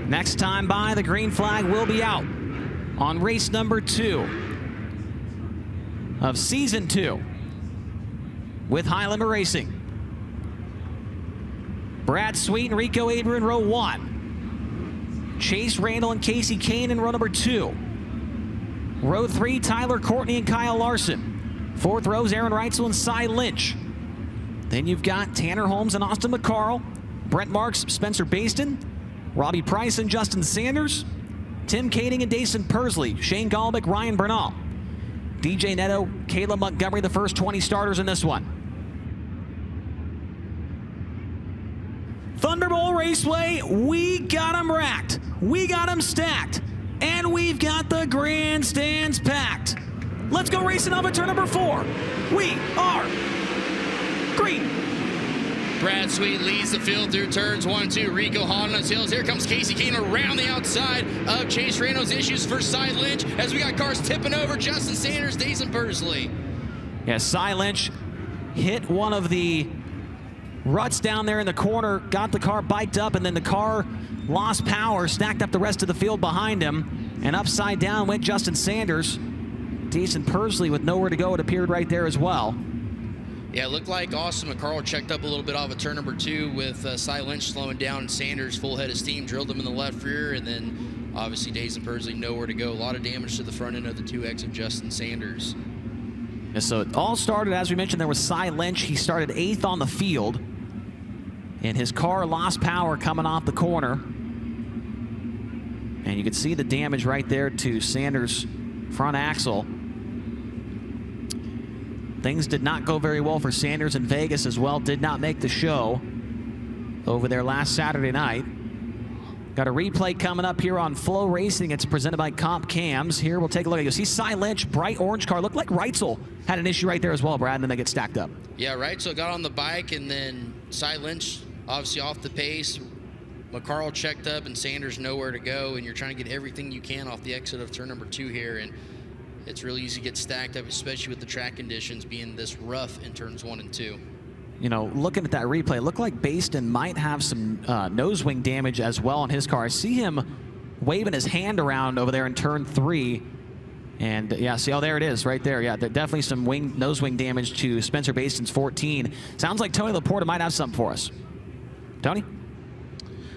Next time by, the green flag will be out on race number 2 of season 2 with High Limit Racing. Brad Sweet and Rico Abreu in row 1. Chase, Randall, and Kasey Kahne in row number 2. Row 3, Tyler, Courtney, and Kyle Larson. 4th rows, Aaron Reutzel and Cy Lynch. Then you've got Tanner Holmes and Austin McCarl, Brent Marks, Spencer Bayston, Robbie Price and Justin Sanders, Tim Kaeding and Dason Pursley, Shane Golobic, Ryan Bernal, DJ Netto, Caleb Montgomery, the first 20 starters in this one. Thunderbowl Raceway, we got them racked, we got them stacked, and we've got the grandstands packed. Let's go racing up at turn number 4. We are green. Brad Sweet leads the field through turns 1 and 2. Rico hot on his heels. Here comes Kasey Kahne around the outside of Chase Randall's issues for Cy Lynch as we got cars tipping over. Justin Sanders, Dason Pursley. Yeah, Cy Lynch hit one of the ruts down there in the corner, got the car biked up, and then the car lost power, stacked up the rest of the field behind him, and upside down went Justin Sanders. Dason Pursley with nowhere to go, it appeared right there as well. Yeah, it looked like Austin McCarl checked up a little bit off of turn number 2 with Cy Lynch slowing down and Sanders full head of steam, drilled him in the left rear, and then obviously Dason Pursley nowhere to go. A lot of damage to the front end of the 2X of Justin Sanders. Yeah, so it all started, as we mentioned, there was Cy Lynch. He started 8th on the field, and his car lost power coming off the corner. And you can see the damage right there to Sanders' front axle. Things did not go very well for Sanders in Vegas as well. Did not make the show over there last Saturday night. Got a replay coming up here on FloRacing. It's presented by Comp Cams. Here, we'll take a look. You'll see Cy Lynch, bright orange car. Looked like Reutzel had an issue right there as well, Brad, and then they get stacked up. Yeah, Reutzel got on the bike, and then Cy Lynch obviously off the pace. McCarl checked up, and Sanders nowhere to go, and you're trying to get everything you can off the exit of turn number 2 here, and it's really easy to get stacked up, especially with the track conditions being this rough in turns 1 and 2. You know, looking at that replay, it looked like Bayston might have some nose wing damage as well on his car. I see him waving his hand around over there in turn 3. And yeah, see, oh, there it is right there. Yeah, definitely some nose wing damage to Spencer Bayston's 14. Sounds like Tony Laporta might have something for us. Tony?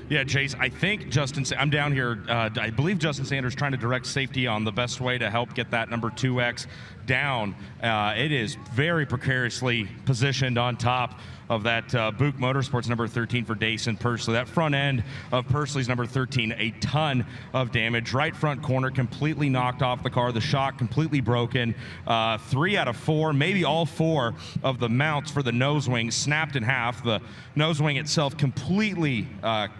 Yeah, Chase, I think I'm down here, I believe Justin Sanders trying to direct safety on the best way to help get that number 2X down. It is very precariously positioned on top of that Buick Motorsports number 13 for Dason Pursley. That front end of Pursley's number 13, a ton of damage. Right front corner completely knocked off the car. The shock completely broken. 3 out of 4, maybe all 4 of the mounts for the nose wing snapped in half. The nose wing itself completely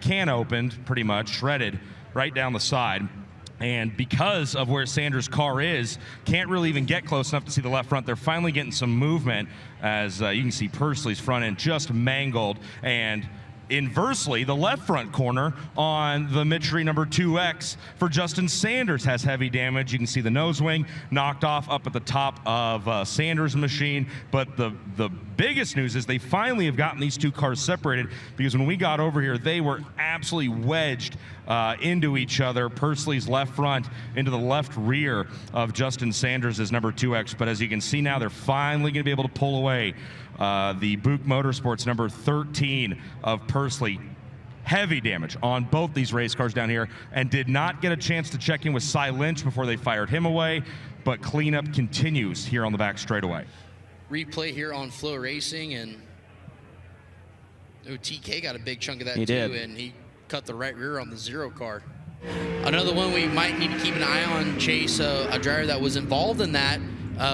can opened, pretty much shredded right down the side. And because of where Sanders' car is, can't really even get close enough to see the left front. They're finally getting some movement as you can see Pursley's front end just mangled. And inversely, the left front corner on the Mitchery number 2X for Justin Sanders has heavy damage. You can see the nose wing knocked off up at the top of Sanders' machine. But the biggest news is they finally have gotten these 2 cars separated, because when we got over here, they were absolutely wedged into each other. Pursley's left front into the left rear of Justin Sanders' number 2X. But as you can see now, they're finally going to be able to pull away the Buick Motorsports number 13 of Pursley. Heavy damage on both these race cars down here, and did not get a chance to check in with Cy Lynch before they fired him away, but cleanup continues here on the back straightaway. Replay here on FloRacing, and TK got a big chunk of that too, did. And he cut the right rear on the 0 car. Another one we might need to keep an eye on, Chase, a driver that was involved in that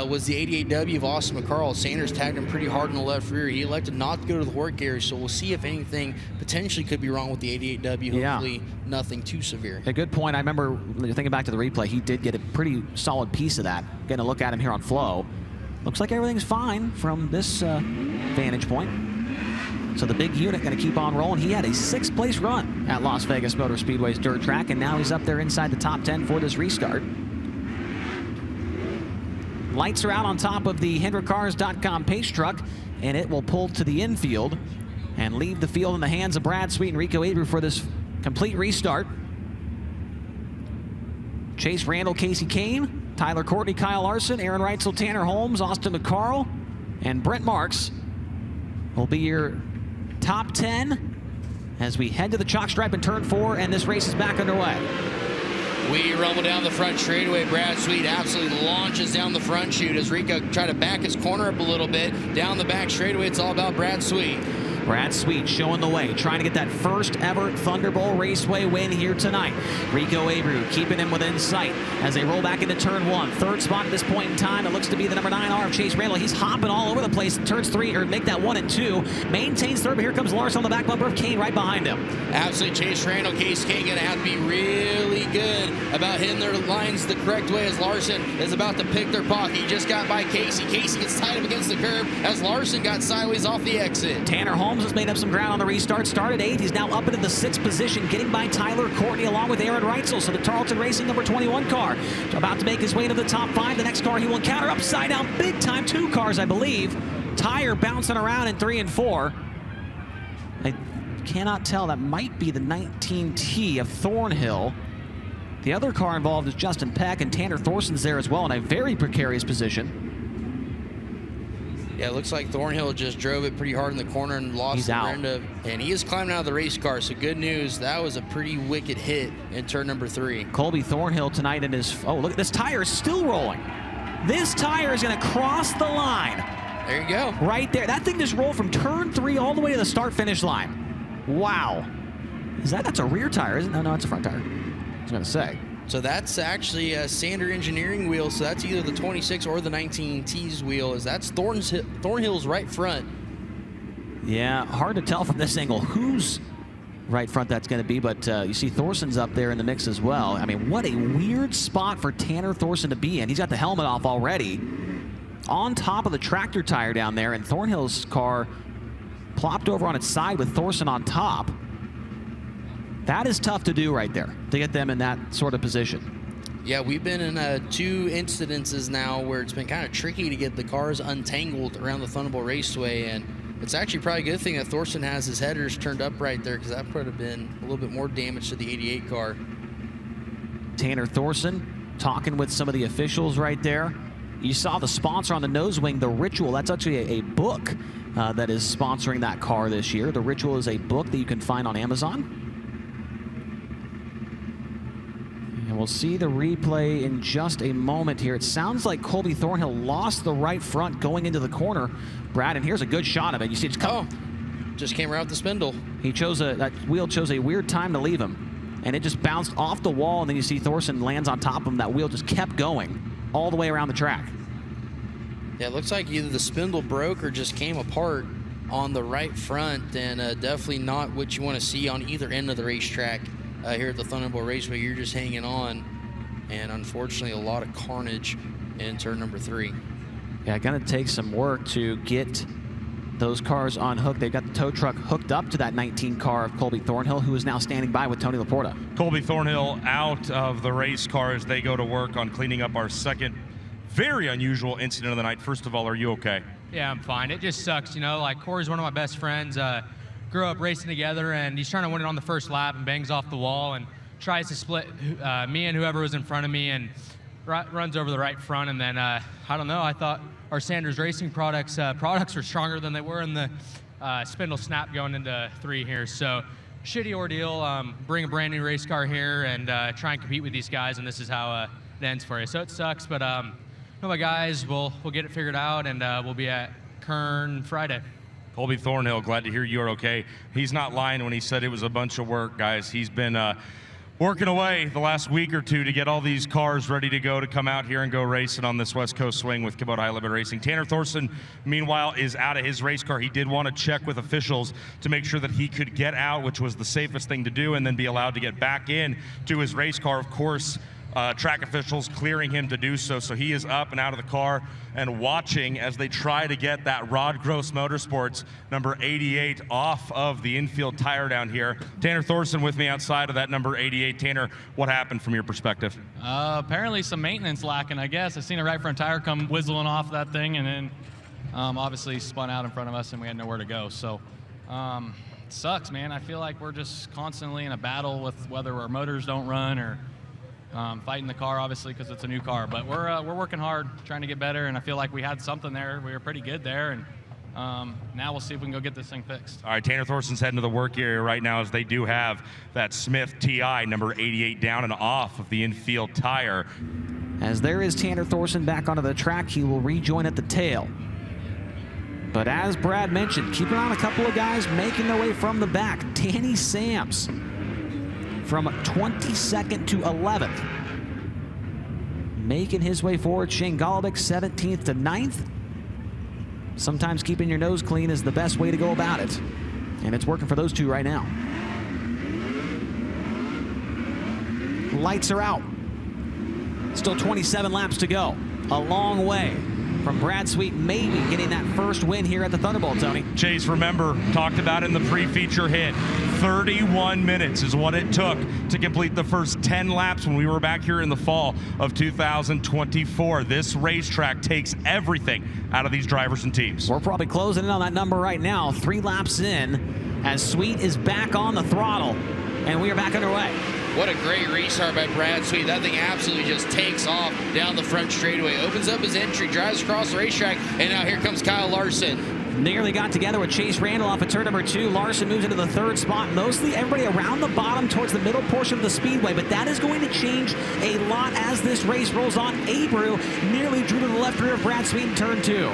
was the 88W of Austin McCarl. Sanders tagged him pretty hard in the left rear. He elected not to go to the work area, so we'll see if anything potentially could be wrong with the 88W. Hopefully nothing too severe. A good point. I remember thinking back to the replay, he did get a pretty solid piece of that. Getting a look at him here on Flo. Looks like everything's fine from this vantage point. So the big unit going to keep on rolling. He had a 6th place run at Las Vegas Motor Speedway's dirt track, and now he's up there inside the top 10 for this restart. Lights are out on top of the HendrickCars.com pace truck, and it will pull to the infield and leave the field in the hands of Brad Sweet and Rico Abreu for this complete restart. Chase Randall, Kasey, Kahne, Tyler Courtney, Kyle Larson, Aaron Reutzel, Tanner Holmes, Austin McCarl, and Brent Marks will be your top 10 as we head to the chalk stripe in turn 4, and this race is back underway. We rumble down the front straightaway. Brad Sweet absolutely launches down the front chute as Rico try to back his corner up a little bit. Down the back straightaway, it's all about Brad Sweet. Brad Sweet showing the way, trying to get that first ever Thunderbowl Raceway win here tonight. Rico Abreu keeping him within sight as they roll back into turn 1. Third spot at this point in time. It looks to be the number 9 R of Chase Randall. He's hopping all over the place. Turns 3, or make that 1 and 2. Maintains third, but here comes Larson on the back bumper of Kahne right behind him. Absolutely, Chase Randall, Kasey Kahne going to have to be really good about hitting their lines the correct way as Larson is about to pick their pocket. He just got by Kasey. Kasey gets tied up against the curb as Larson got sideways off the exit. Tanner Holmes has made up some ground on the restart. Started 8th. He's now up into the 6th position, getting by Tyler Courtney along with Aaron Reutzel. So the Tarleton Racing number 21 car about to make his way to the top 5. The next car he will encounter upside down big time. 2 cars, I believe. Tire bouncing around in 3 and 4. I cannot tell. That might be the 19T of Thornhill. The other car involved is Justin Peck, and Tanner Thorson's there as well in a very precarious position. Yeah, it looks like Thornhill just drove it pretty hard in the corner and lost the end of, and he is climbing out of the race car. So good news, that was a pretty wicked hit in turn number 3. Colby Thornhill tonight in his, oh look, this tire is still rolling. This tire is going to cross the line. There you go. Right there. That thing just rolled from turn 3 all the way to the start-finish line. Wow. That's a rear tire, isn't it? No, it's a front tire. I was going to say. So that's actually a Sander Engineering wheel. So that's either the 26 or the 19T's wheel. That's Thornhill's right front. Yeah, hard to tell from this angle whose right front that's going to be, but you see Thorson's up there in the mix as well. I mean, what a weird spot for Tanner Thorson to be in. He's got the helmet off already, on top of the tractor tire down there, and Thornhill's car plopped over on its side with Thorson on top. That is tough to do right there, to get them in that sort of position. Yeah, we've been in 2 incidences now where it's been kind of tricky to get the cars untangled around the Thunderbowl Raceway, and it's actually probably a good thing that Thorson has his headers turned up right there, because that would have been a little bit more damage to the 88 car. Tanner Thorson talking with some of the officials right there. You saw the sponsor on the nose wing, The Ritual. That's actually a book that is sponsoring that car this year. The Ritual is a book that you can find on Amazon. And we'll see the replay in just a moment here. It sounds like Colby Thornhill lost the right front going into the corner, Brad, and here's a good shot of it. You see it's just came right out the spindle. He chose that wheel chose a weird time to leave him, and it just bounced off the wall, and then you see Thorson lands on top of him. That wheel just kept going all the way around the track. Yeah, it looks like either the spindle broke or just came apart on the right front, and definitely not what you want to see on either end of the racetrack. Here at the Thunderbowl Raceway, you're just hanging on, and unfortunately a lot of carnage in turn number 3. Yeah, gonna take some work to get those cars unhooked. They've got the tow truck hooked up to that 19 car of Colby Thornhill, who is now standing by with Tony Laporta. Colby Thornhill out of the race car as they go to work on cleaning up our second very unusual incident of the night. First of all, are you okay? Yeah, I'm fine. It just sucks, you know, like Corey's one of my best friends. Grew up racing together, and he's trying to win it on the first lap and bangs off the wall and tries to split me and whoever was in front of me and runs over the right front. And then, I don't know, I thought our Sanders Racing products were stronger than they were in the spindle snap going into 3 here. So shitty ordeal. Bring a brand new race car here and try and compete with these guys, and this is how it ends for you. So it sucks, but know my guys, we'll get it figured out, and we'll be at Kern Friday. Colby Thornhill, glad to hear you're okay. He's not lying when he said it was a bunch of work, guys. He's been working away the last week or 2 to get all these cars ready to go to come out here and go racing on this West Coast swing with Kubota High Limit Racing. Tanner Thorson, meanwhile, is out of his race car. He did want to check with officials to make sure that he could get out, which was the safest thing to do, and then be allowed to get back in to his race car. Of course, track officials clearing him to do so. So he is up and out of the car and watching as they try to get that Rod Gross Motorsports number 88 off of the infield tire down here. Tanner Thorson with me outside of that number 88. Tanner, what happened from your perspective? Apparently some maintenance lacking, I guess. I seen a right front tire come whistling off that thing, and then obviously spun out in front of us, and we had nowhere to go. So it sucks, man. I feel like we're just constantly in a battle with whether our motors don't run or fighting the car, obviously, because it's a new car. But we're working hard, trying to get better, and I feel like we had something there. We were pretty good there, and now we'll see if we can go get this thing fixed. All right, Tanner Thorson's heading to the work area right now as they do have that Smith TI number 88 down and off of the infield tire. As there is Tanner Thorson back onto the track, he will rejoin at the tail. But as Brad mentioned, keep an eye on a couple of guys making their way from the back. Danny Sams from 22nd to 11th. Making his way forward. Shane Golobic 17th to 9th. Sometimes keeping your nose clean is the best way to go about it. And it's working for those two right now. Lights are out. Still 27 laps to go. A long way from Brad Sweet maybe getting that first win here at the Thunderbowl, Tony. Chase, remember, talked about in the pre-feature hit, 31 minutes is what it took to complete the first 10 laps when we were back here in the fall of 2024. This racetrack takes everything out of these drivers and teams. We're probably closing in on that number right now. 3 laps in as Sweet is back on the throttle, and we are back underway. What a great restart by Brad Sweet. That thing absolutely just takes off down the front straightaway. Opens up his entry, drives across the racetrack, and now here comes Kyle Larson. Nearly got together with Chase Randall off of turn number 2. Larson moves into the 3rd spot. Mostly everybody around the bottom towards the middle portion of the speedway, but that is going to change a lot as this race rolls on. Abreu nearly drew to the left rear of Brad Sweet in turn 2.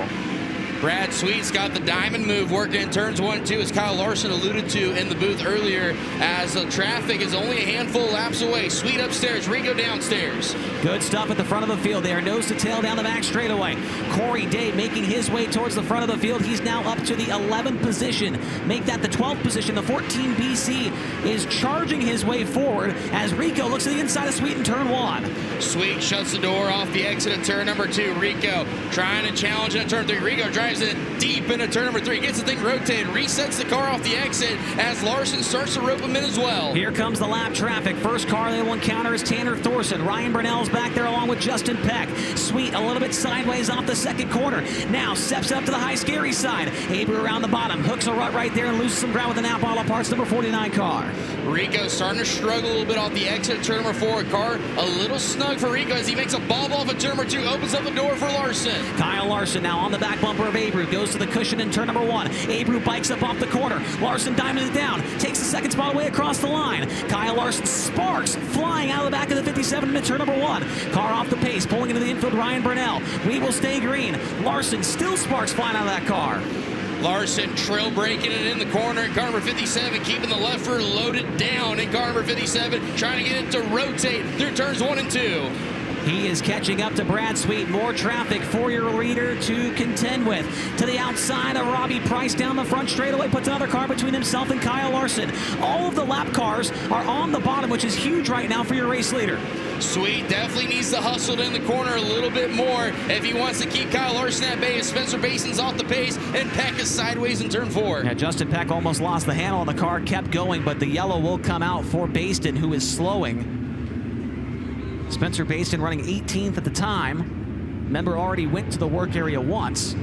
Brad Sweet's got the diamond move working in turns 1 and 2, as Kyle Larson alluded to in the booth earlier, as the traffic is only a handful of laps away. Sweet upstairs, Rico downstairs. Good stuff at the front of the field. They are nose to tail down the back straightaway. Corey Day making his way towards the front of the field. He's now up to the 11th position. Make that the 12th position. The 14 BC is charging his way forward as Rico looks to the inside of Sweet in turn 1. Sweet shuts the door off the exit at turn number 2. Rico trying to challenge in turn 3. Rico drives it deep into turn number 3, gets the thing rotated, resets the car off the exit as Larson starts to rope him in as well. Here comes the lap traffic. First car they will encounter is Tanner Thorson. Ryan Bernal's back there along with Justin Peck. Sweet a little bit sideways off the second corner. Now steps up to the high scary side. Abreu around the bottom, hooks a rut right there and loses some ground with the Napa Auto Parts number 49 car. Rico starting to struggle a little bit off the exit of turn number 4. Car a little snug for Rico as he makes a bob off of turn number 2, opens up the door for Larson. Kyle Larson now on the back bumper of Abreu, goes to the cushion in turn number 1. Abreu bikes up off the corner. Larson diamond it down, takes the second spot away across the line. Kyle Larson sparks flying out of the back of the 57 in turn number 1. Car off the pace, pulling into the infield, Ryan Bernal. We will stay green. Larson still sparks flying out of that car. Larson trail breaking it in the corner in car number 57, keeping the left rear loaded down in car number 57, trying to get it to rotate through turns 1 and 2. He is catching up to Brad Sweet. More traffic for your leader to contend with. To the outside of Robbie Price down the front straightaway. Puts another car between himself and Kyle Larson. All of the lap cars are on the bottom, which is huge right now for your race leader. Sweet definitely needs to hustle in the corner a little bit more if he wants to keep Kyle Larson at bay. Spencer Bayston's off the pace, and Peck is sideways in turn 4. Yeah, Justin Peck almost lost the handle on the car, kept going, but the yellow will come out for Bayston, who is slowing. Spencer Bayston running 18th at the time. Remember, already went to the work area once.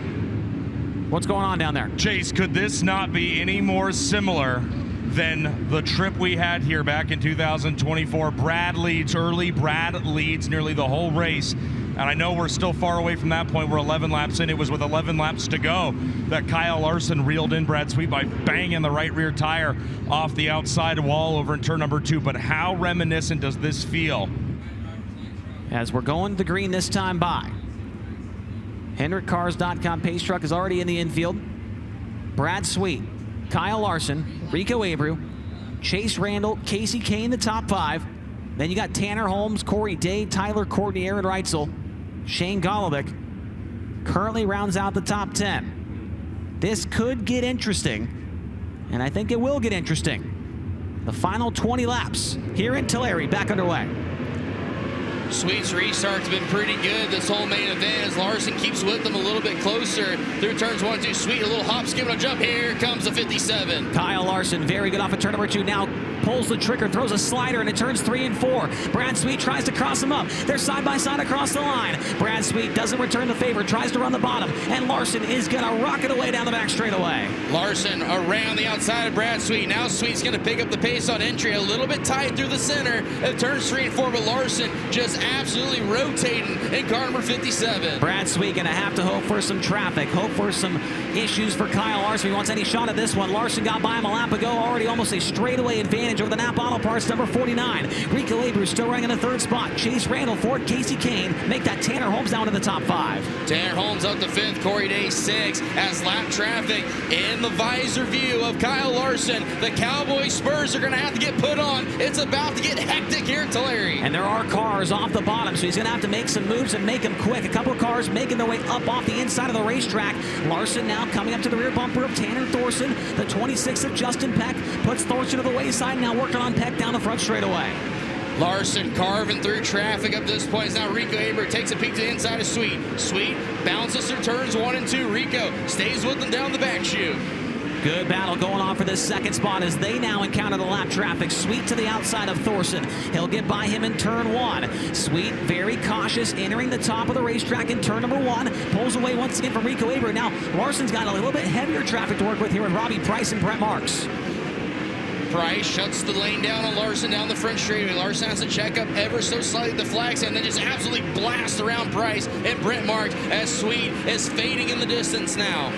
What's going on down there? Chase, could this not be any more similar than the trip we had here back in 2024? Brad leads early. Brad leads nearly the whole race. And I know we're still far away from that point. We're 11 laps in. It was with 11 laps to go that Kyle Larson reeled in Brad Sweet by banging the right rear tire off the outside wall over in turn number 2. But how reminiscent does this feel? As we're going to green this time by. HendrickCars.com pace truck is already in the infield. Brad Sweet, Kyle Larson, Rico Abreu, Chase Randall, Kasey, Kahne, the top 5. Then you got Tanner Holmes, Corey Day, Tyler Courtney, Aaron Reutzel, Shane Golobic. Currently rounds out the top 10. This could get interesting, and I think it will get interesting. The final 20 laps here in Tulare, back underway. Sweet's restart's been pretty good this whole main event as Larson keeps with them a little bit closer through turns 1-2. Sweet, a little hop, skip, and a jump. Here comes the 57. Kyle Larson, very good off of turn number 2. Now pulls the trigger, throws a slider, and it turns 3 and 4. Brad Sweet tries to cross him up. They're side by side across the line. Brad Sweet doesn't return the favor, tries to run the bottom, and Larson is going to rocket away down the back straightaway. Larson around the outside of Brad Sweet. Now Sweet's going to pick up the pace on entry, a little bit tight through the center. It turns 3 and 4, but Larson just absolutely rotating in car number 57. Brad Sweet going to have to hope for some traffic, hope for some issues for Kyle Larson. He wants any shot at this one. Larson got by him a lap ago, already almost a straightaway advantage over the Napa Auto Parts number 49. Rico Abreu still running in the 3rd spot. Chase Randall, 4th, Kasey Kahne make that Tanner Holmes down to the top 5. Tanner Holmes up to 5th, Corey Day 6th, as lap traffic in the visor view of Kyle Larson. The Cowboy Spurs are going to have to get put on. It's about to get hectic here at Tulare. And there are cars off the bottom, so he's going to have to make some moves and make them quick. A couple of cars making their way up off the inside of the racetrack. Larson now coming up to the rear bumper of Tanner Thorson. The 26th of Justin Peck puts Thorson to the wayside, now working on Peck down the front straightaway. Larson carving through traffic up to this point. Now Rico Abreu takes a peek to the inside of Sweet. Sweet bounces through turns 1 and 2. Rico stays with them down the back chute. Good battle going on for this 2nd spot as they now encounter the lap traffic. Sweet to the outside of Thorson. He'll get by him in turn 1. Sweet very cautious, entering the top of the racetrack in turn number 1. Pulls away once again from Rico Abreu. Now Larson's got a little bit heavier traffic to work with here with Robbie Price and Brett Marks. Price shuts the lane down on Larson down the front straightaway. Larson has to check up ever so slightly at the flag stand, then just absolutely blast around Price and Brent Marks as Sweet is fading in the distance now.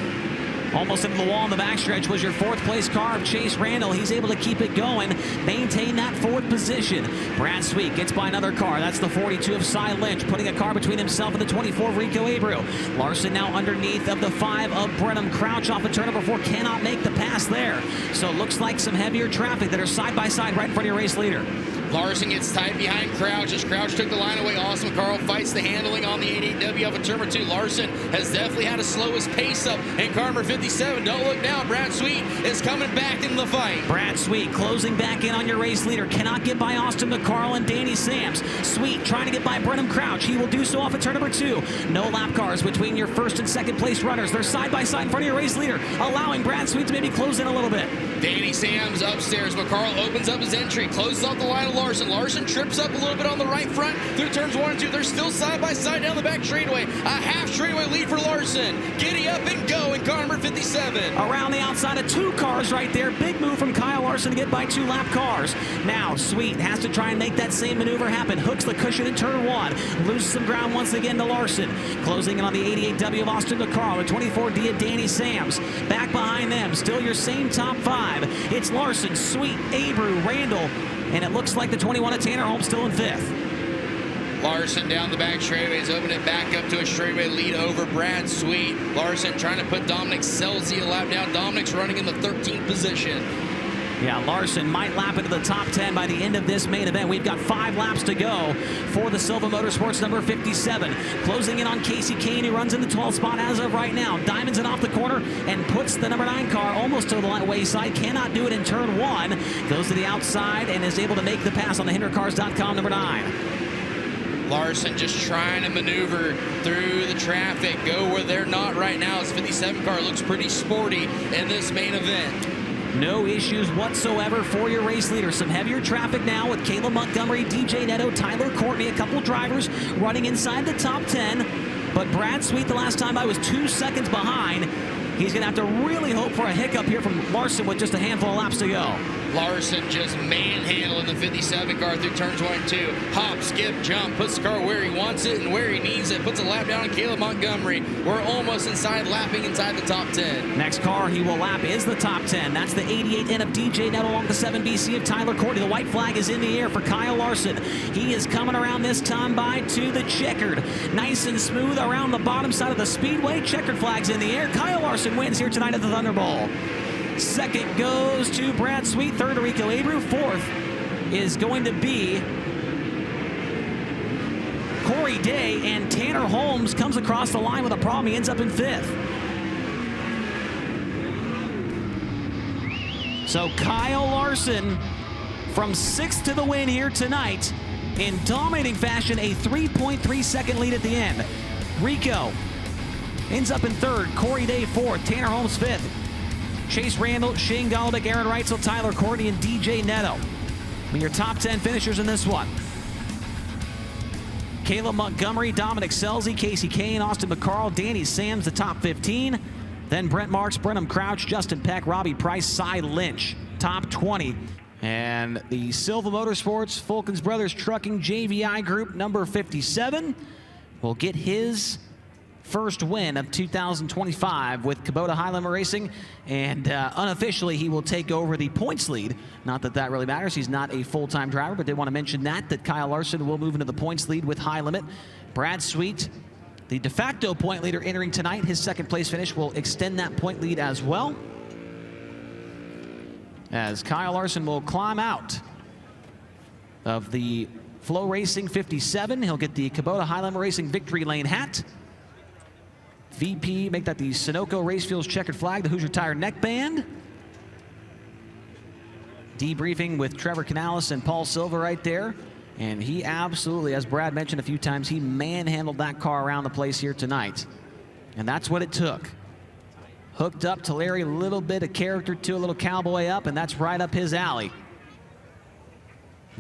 Almost into the wall in the backstretch was your 4th place car of Chase Randall. He's able to keep it going, maintain that 4th position. Brad Sweet gets by another car. That's the 42 of Lynch, putting a car between himself and the 24 of Rico Abreu. Larson now underneath of the 5 of Brenham. Crouch off of turn number 4 cannot make the pass there. So it looks like some heavier traffic that are side by side right in front of your race leader. Larson gets tight behind Crouch as Crouch took the line away. Austin McCarl fights the handling on the 88W off of turn number 2. Larson has definitely had a slowest pace up in car number 57. Don't look now. Brad Sweet is coming back in the fight. Brad Sweet closing back in on your race leader. Cannot get by Austin McCarl and Danny Sams. Sweet trying to get by Brenham Crouch. He will do so off of turn number 2. No lap cars between your 1st and 2nd place runners. They're side by side in front of your race leader, allowing Brad Sweet to maybe close in a little bit. Danny Sams upstairs. McCarl opens up his entry, closes off the line of Larson. Larson trips up a little bit on the right front through turns 1 and 2. They're still side by side down the back straightaway. A half straightaway lead for Larson. Giddy up and go in car number 57. Around the outside of 2 cars right there. Big move from Kyle Larson to get by 2 lap cars. Now Sweet has to try and make that same maneuver happen. Hooks the cushion in turn 1. Loses some ground once again to Larson. Closing in on the 88W of Austin McCarl. The 24D of Danny Sams. Back behind them, still your same top 5. It's Larson, Sweet, Abreu, Randall, and it looks like the 21 of Tanner Holmes still in 5th. Larson down the back straightaway is opening it back up to a straightaway lead over Brad Sweet. Larson trying to put Dominic Scelzi a lap down. Dominic's running in the 13th position. Yeah, Larson might lap into the top 10 by the end of this main event. We've got 5 laps to go for the Silva Motorsports number 57. Closing in on Kasey Kahne, who runs in the 12th spot as of right now. Diamonds in off the corner and puts the number 9 car almost to the wayside. Cannot do it in turn 1. Goes to the outside and is able to make the pass on the HinderCars.com number 9. Larson just trying to maneuver through the traffic, go where they're not right now. His 57 car looks pretty sporty in this main event. No issues whatsoever for your race leader. Some heavier traffic now with Caleb Montgomery, DJ Netto, Tyler Courtney, a couple drivers running inside the top 10. But Brad Sweet, the last time I was 2 seconds behind. He's going to have to really hope for a hiccup here from Larson with just a handful of laps to go. Larson just manhandling the 57 car through turns 1 and 2. Hop, skip, jump, puts the car where he wants it and where he needs it. Puts a lap down on Caleb Montgomery. We're almost inside, lapping inside the top 10. Next car he will lap is the top 10. That's the 88N of DJ Netto along the 7BC of Tyler Courtney. The white flag is in the air for Kyle Larson. He is coming around this time by to the checkered. Nice and smooth around the bottom side of the speedway. Checkered flags in the air. Kyle Larson wins here tonight at the Thunderbowl. 2nd goes to Brad Sweet. 3rd to Rico Abreu. 4th is going to be Corey Day, and Tanner Holmes comes across the line with a problem. He ends up in 5th. So Kyle Larson from 6th to the win here tonight in dominating fashion, a 3.3 second lead at the end. Rico ends up in 3rd, Corey Day 4th, Tanner Holmes 5th. Chase Randall, Shane Golobic, Aaron Reutzel, Tyler Courtney, and DJ Netto. Your top 10 finishers in this one. Caleb Montgomery, Dominic Scelzi, Kasey, Kahne, Austin McCarl, Danny Sams, the top 15. Then Brent Marks, Brenham Crouch, Justin Peck, Robbie Price, Cy Lynch, top 20. And the Silva Motorsports, Fulkins Brothers Trucking JVI Group, number 57, will get his first win of 2025 with Kubota High Limit Racing, and unofficially he will take over the points lead. Not that that really matters, he's not a full-time driver, but did want to mention that Kyle Larson will move into the points lead with High Limit. Brad Sweet, the de facto point leader entering tonight, his second place finish will extend that point lead as well, as Kyle Larson will climb out of the FloRacing 57. He'll get the Kubota High Limit Racing Victory Lane hat. VP, make that the Sunoco Racefields checkered flag, the Hoosier Tire neckband. Debriefing with Trevor Canales and Paul Silva right there. And he absolutely, as Brad mentioned a few times, he manhandled that car around the place here tonight. And that's what it took. Hooked up Tulare, a little bit of character to a little cowboy up, and that's right up his alley.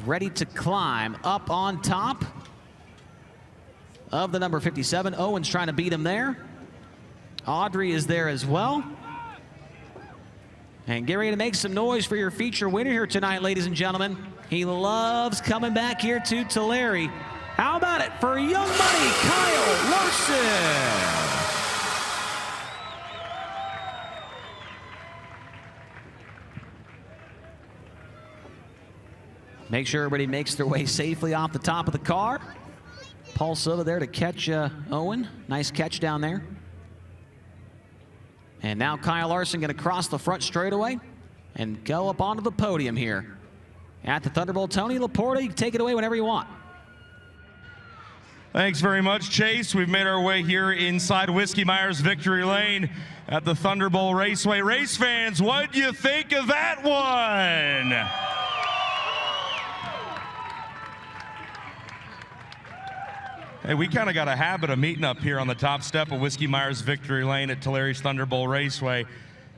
Ready to climb up on top of the number 57. Owen's trying to beat him there. Audrey is there as well. And get ready to make some noise for your feature winner here tonight, ladies and gentlemen. He loves coming back here to Tulare. How about it for Young Money, Kyle Larson? Make sure everybody makes their way safely off the top of the car. Paul Silva there to catch Owen. Nice catch down there. And now Kyle Larson going to cross the front straightaway and go up onto the podium here at the Thunderbowl. Tony Laporta, you can take it away whenever you want. Thanks very much, Chase. We've made our way here inside Whiskey Myers Victory Lane at the Thunderbowl Raceway. Race fans, what do you think of that one? Hey, we kind of got a habit of meeting up here on the top step of Whiskey Myers Victory Lane at Tulare's Thunderbowl Raceway.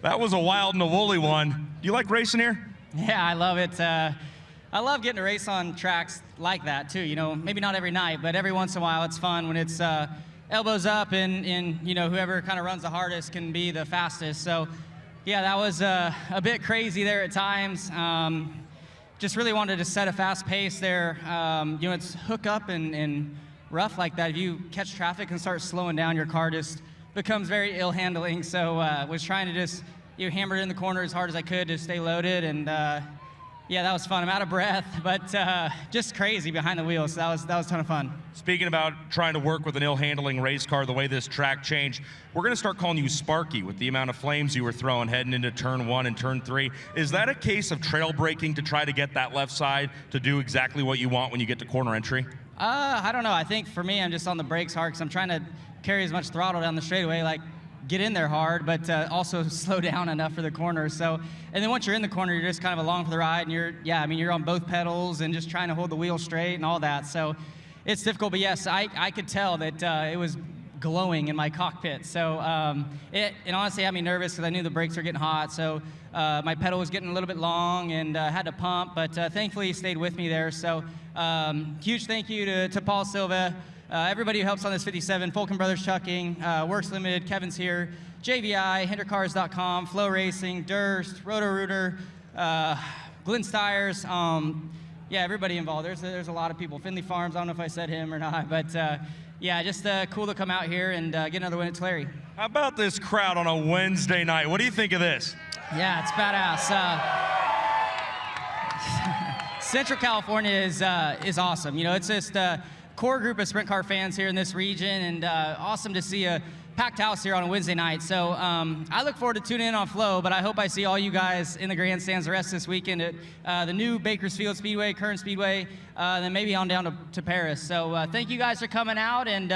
That was a wild and a woolly one. Do you like racing here? Yeah, I love it. I love getting to race on tracks like that too. You know, maybe not every night, but every once in a while it's fun when it's elbows up and you know, whoever kind of runs the hardest can be the fastest. So yeah, that was a bit crazy there at times. Just really wanted to set a fast pace there. You know, it's hook up and rough like that. If you catch traffic and start slowing down, your car just becomes very ill handling. So was trying to just hammer it in the corner as hard as I could to stay loaded, and yeah, that was fun. I'm out of breath, but just crazy behind the wheel. So that was a ton of fun. Speaking about trying to work with an ill handling race car, the way this track changed, we're going to start calling you Sparky with the amount of flames you were throwing heading into turn 1 and turn 3. Is that a case of trail braking to try to get that left side to do exactly what you want when you get to corner entry? I don't know. I think for me, I'm just on the brakes hard because I'm trying to carry as much throttle down the straightaway, like get in there hard, but also slow down enough for the corner. So, and then once you're in the corner, you're just kind of along for the ride, and you're on both pedals and just trying to hold the wheel straight and all that. So it's difficult, but yes, I could tell that it was glowing in my cockpit. So it honestly had me nervous because I knew the brakes were getting hot. So my pedal was getting a little bit long and had to pump, but thankfully he stayed with me there. So huge thank you to Paul Silva, everybody who helps on this 57, Fulkin Brothers Trucking, Works Limited, Kevin's here, JVI, HinderCars.com, FloRacing, Durst, Roto-Rooter, Glenn Stiers, yeah, everybody involved. There's a lot of people. Finley Farms, I don't know if I said him or not, but yeah, just cool to come out here and get another win at Tulare. How about this crowd on a Wednesday night? What do you think of this? Yeah, it's badass. Central California is awesome. You know, it's just a core group of sprint car fans here in this region, and awesome to see a packed house here on a Wednesday night. So I look forward to tuning in on Flo, but I hope I see all you guys in the grandstands the rest of this weekend at the new Bakersfield Speedway, Kern Speedway, then maybe on down to Paris. So thank you guys for coming out, and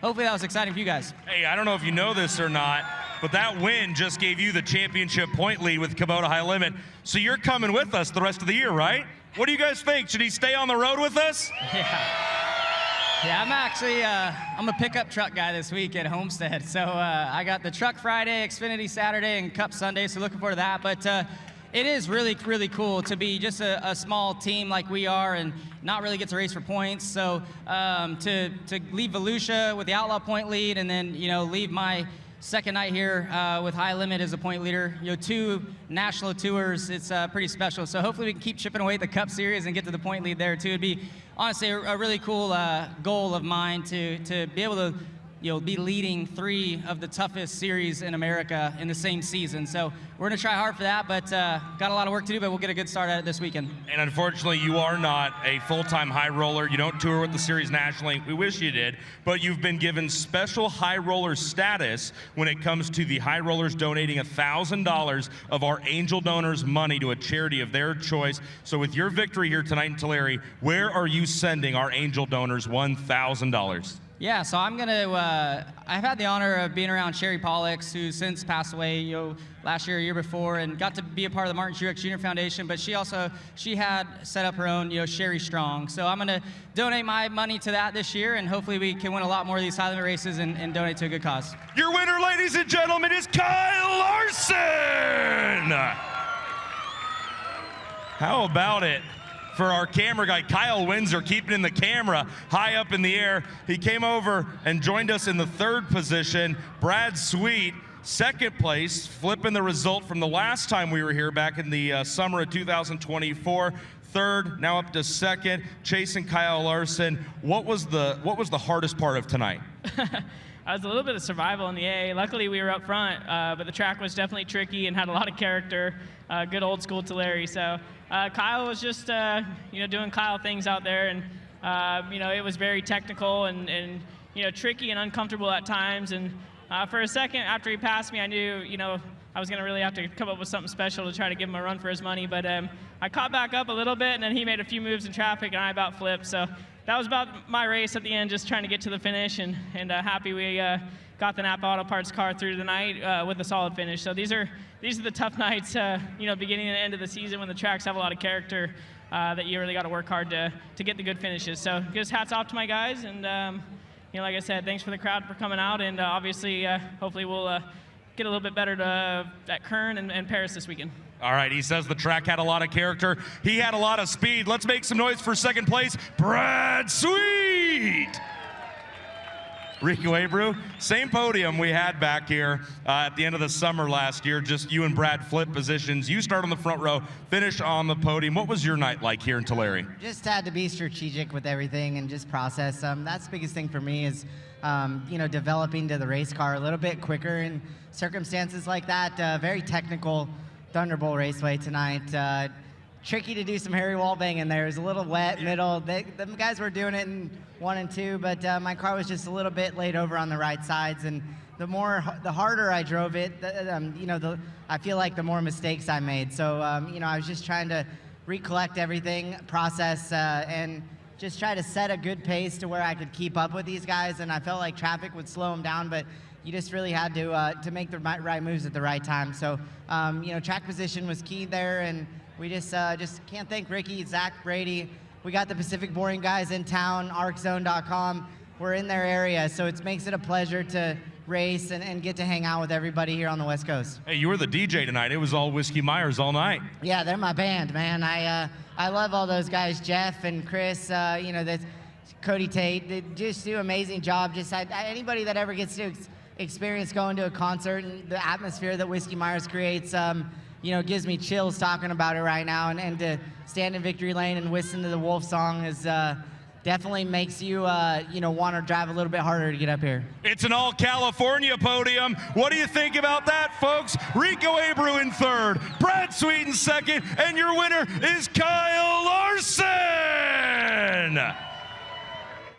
hopefully that was exciting for you guys. Hey, I don't know if you know this or not, but that win just gave you the championship point lead with Kubota High Limit. So you're coming with us the rest of the year, right? What do you guys think? Should he stay on the road with us? Yeah. Yeah, I'm actually, I'm a pickup truck guy this week at Homestead. So I got the Truck Friday, Xfinity Saturday, and Cup Sunday, so looking forward to that. But it is really, really cool to be just a small team like we are and not really get to race for points. So to leave Volusia with the Outlaw point lead and then, leave my second night here with High Limit as a point leader, 2 national tours, it's pretty special. So hopefully we can keep chipping away at the Cup Series and get to the point lead there too. It'd be honestly a really cool goal of mine to be able to be leading 3 of the toughest series in America in the same season. So we're going to try hard for that, but got a lot of work to do, but we'll get a good start at it this weekend. And unfortunately, you are not a full-time high roller. You don't tour with the series nationally. We wish you did, but you've been given special high roller status when it comes to the high rollers donating $1,000 of our angel donors' money to a charity of their choice. So with your victory here tonight in Tulare, where are you sending our angel donors $1,000? Yeah, so I'm gonna. I've had the honor of being around Sherry Pollux, who since passed away, last year, or year before, and got to be a part of the Martin Truex Jr. Foundation. But she had set up her own, Sherry Strong. So I'm gonna donate my money to that this year, and hopefully we can win a lot more of these high limit races and donate to a good cause. Your winner, ladies and gentlemen, is Kyle Larson. How about it? For our camera guy, Kyle Windsor, keeping the camera high up in the air. He came over and joined us in the 3rd position. Brad Sweet, 2nd place, flipping the result from the last time we were here back in the summer of 2024. 3rd, now up to 2nd, chasing Kyle Larson. What was the hardest part of tonight? I was a little bit of survival in the A. Luckily, we were up front, but the track was definitely tricky and had a lot of character. Good old school Tulare. So Kyle was just, doing Kyle things out there, and it was very technical and tricky and uncomfortable at times. And for a second after he passed me, I knew, I was going to really have to come up with something special to try to give him a run for his money. But I caught back up a little bit, and then he made a few moves in traffic, and I about flipped. So that was about my race at the end, just trying to get to the finish, and happy we got the Napa Auto Parts car through the night with a solid finish. So these are the tough nights, beginning and end of the season when the tracks have a lot of character that you really got to work hard to get the good finishes. So just hats off to my guys, and like I said, thanks for the crowd for coming out, and obviously, hopefully we'll get a little bit better at Kern and Paris this weekend. All right, he says the track had a lot of character. He had a lot of speed. Let's make some noise for 2nd place, Brad Sweet. Rico Abreu, same podium we had back here at the end of the summer last year, just you and Brad flip positions. You start on the front row, finish on the podium. What was your night like here in Tulare? Just had to be strategic with everything and just process. That's the biggest thing for me is, developing to the race car a little bit quicker in circumstances like that. Very technical Thunderbowl Raceway tonight. Tricky to do some hairy wall banging there. It was a little wet middle. The guys were doing it in 1 and 2, but my car was just a little bit laid over on the right sides. And the harder I drove it, I feel like the more mistakes I made. So, I was just trying to recollect everything, process, and just try to set a good pace to where I could keep up with these guys. And I felt like traffic would slow them down, but you just really had to make the right moves at the right time. So, track position was key there, and we just can't thank Ricky, Zach, Brady. We got the Pacific Boring guys in town, arczone.com. We're in their area, so it makes it a pleasure to race and get to hang out with everybody here on the West Coast. Hey, you were the DJ tonight. It was all Whiskey Myers all night. Yeah, they're my band, man. I love all those guys, Jeff and Chris, Cody Tate. They just do an amazing job. Anybody that ever gets to experience going to a concert and the atmosphere that Whiskey Myers creates, gives me chills talking about it right now. And to stand in victory lane and listen to the Wolf song is definitely makes you, want to drive a little bit harder to get up here. It's an all-California podium. What do you think about that, folks? Rico Abreu in 3rd, Brad Sweet in 2nd, and your winner is Kyle Larson.